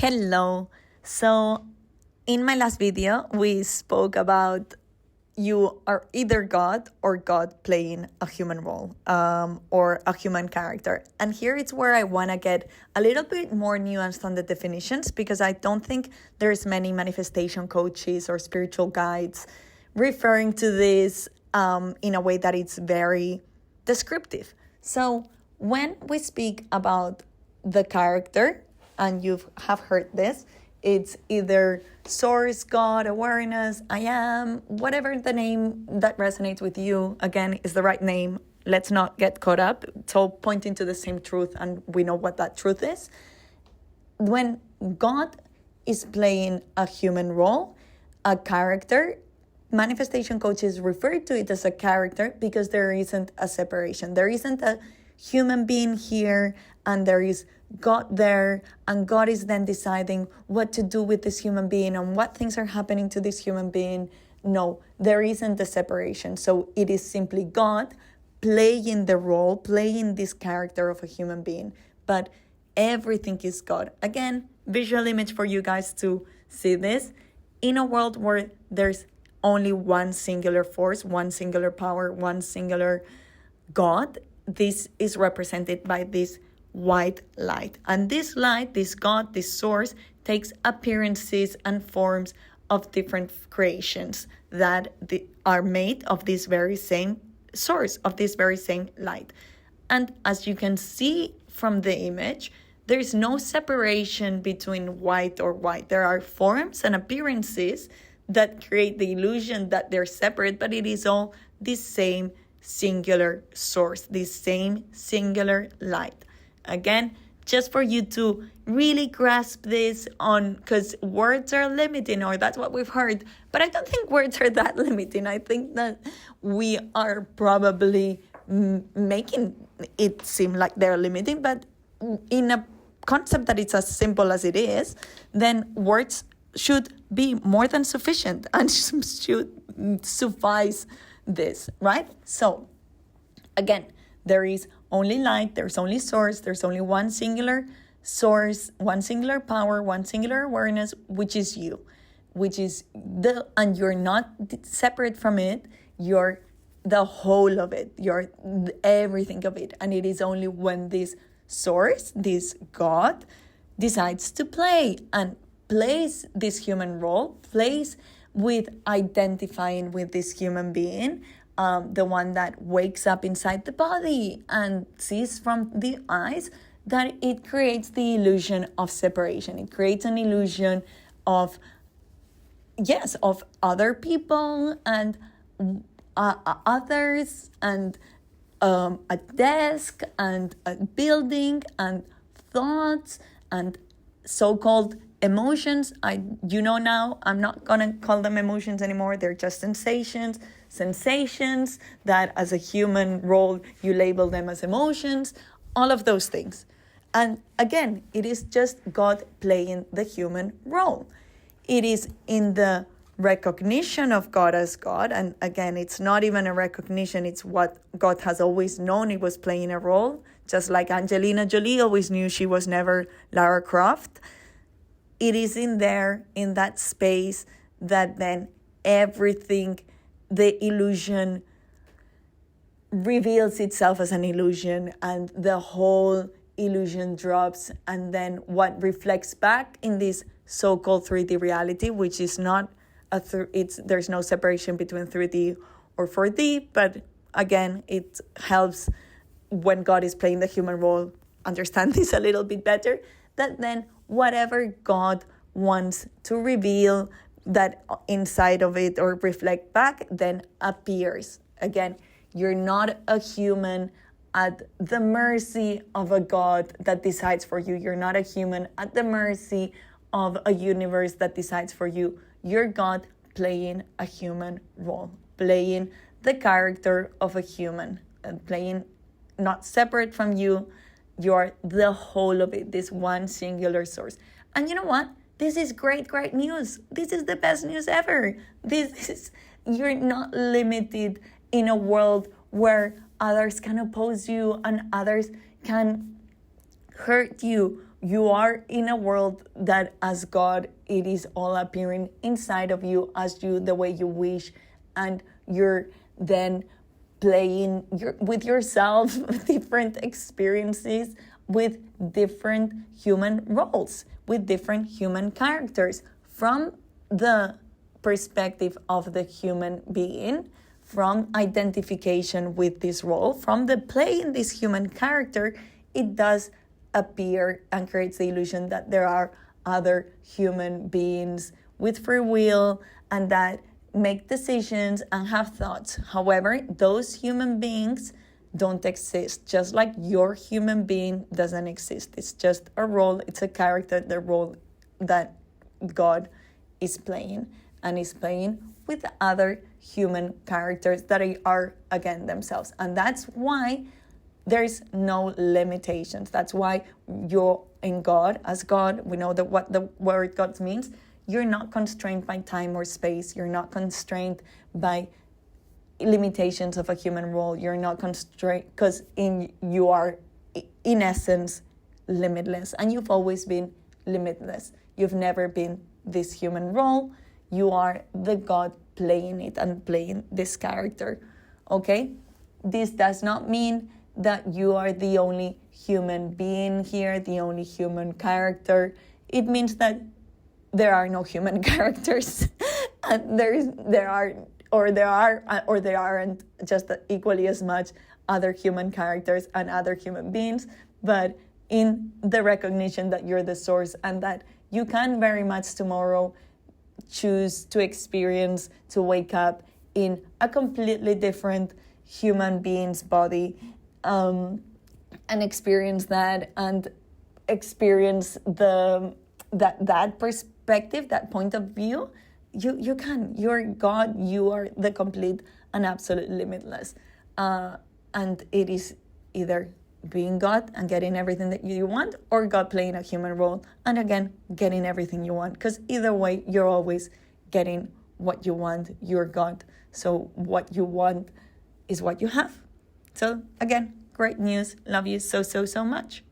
Hello. So in my last video, we spoke about you are either God or God playing a human role or a human character. And here it's where I want to get a little bit more nuanced on the definitions, because I don't think there's many manifestation coaches or spiritual guides referring to this in a way that it's very descriptive. So when we speak about the character, and you have heard this, it's either source, God, awareness, I am, whatever the name that resonates with you, again, is the right name. Let's not get caught up. It's all pointing to the same truth, and we know what that truth is. When God is playing a human role, a character, manifestation coaches refer to it as a character because there isn't a separation. There isn't a human being here and there is God there, and God is then deciding what to do with this human being and what things are happening to this human being. No, there isn't a separation. So it is simply God playing the role, playing this character of a human being. But everything is God. Again, visual image for you guys to see this. In a world where there's only one singular force, one singular power, one singular God, this is represented by this white light. And this light, this God, this source, takes appearances and forms of different creations that are made of this very same source, of this very same light. And as you can see from the image, there's no separation between white or white. There are forms and appearances that create the illusion that they're separate, but it is all the same singular source, this same singular light. Again, just for you to really grasp this on, because words are limiting, or that's what we've heard, but I don't think words are that limiting. I think that we are probably making it seem like they're limiting, but in a concept that it's as simple as it is, then words should be more than sufficient and should suffice this, right? So again, there is only light, there's only source, there's only one singular source, one singular power, one singular awareness, which is you, and you're not separate from it, you're the whole of it, you're everything of it. And it is only when this source, this God, decides to play and plays this human role, plays with identifying with this human being, the one that wakes up inside the body and sees from the eyes, that it creates the illusion of separation. It creates an illusion of other people and others, and a desk and a building and thoughts and so-called emotions. Now I'm not gonna call them emotions anymore. They're just sensations that as a human role you label them as emotions, all of those things. And again, it is just God playing the human role. It is in the recognition of God as God, and again, it's not even a recognition, it's what God has always known. He was playing a role, just like Angelina Jolie always knew she was never Lara Croft. It is in that space, that then everything, the illusion reveals itself as an illusion, and the whole illusion drops. And then what reflects back in this so-called 3D reality, which is not there's no separation between 3D or 4D, but again, it helps when God is playing the human role understand this a little bit better, that then whatever God wants to reveal that inside of it or reflect back then appears. Again, you're not a human at the mercy of a God that decides for you. You're not a human at the mercy of a universe that decides for you. You're God playing a human role, playing the character of a human, and playing not separate from you. You're the whole of it, this one singular source. And you know what? This is great news. This is the best news ever. You're not limited in a world where others can oppose you and others can hurt you You are in a world that as God, it is all appearing inside of you as you, the way you wish, and you're then playing with yourself different experiences with different human roles, with different human characters from the perspective of the human being, from identification with this role, from the play in this human character. It does appear and creates the illusion that there are other human beings with free will and that make decisions and have thoughts. However, those human beings don't exist, just like your human being doesn't exist. It's just a role, it's a character, the role that God is playing, and is playing with other human characters that are again themselves. And that's why there's no limitations. That's why you're in God. As God, we know that what the word God means. You're not constrained by time or space. You're not constrained by limitations of a human role. You're not constrained because you are, in essence, limitless. And you've always been limitless. You've never been this human role. You are the God playing it and playing this character. Okay? This does not mean that you are the only human being here, the only human character. It means that there are no human characters. And there aren't just equally as much other human characters and other human beings, but in the recognition that you're the source and that you can very much tomorrow choose to experience, to wake up in a completely different human being's body, and experience that, and experience that perspective, that point of view. You can. You're God. You are the complete and absolute limitless. And it is either being God and getting everything that you want, or God playing a human role and again getting everything you want. Because either way, you're always getting what you want. You're God. So what you want is what you have. So again, great news. Love you so much.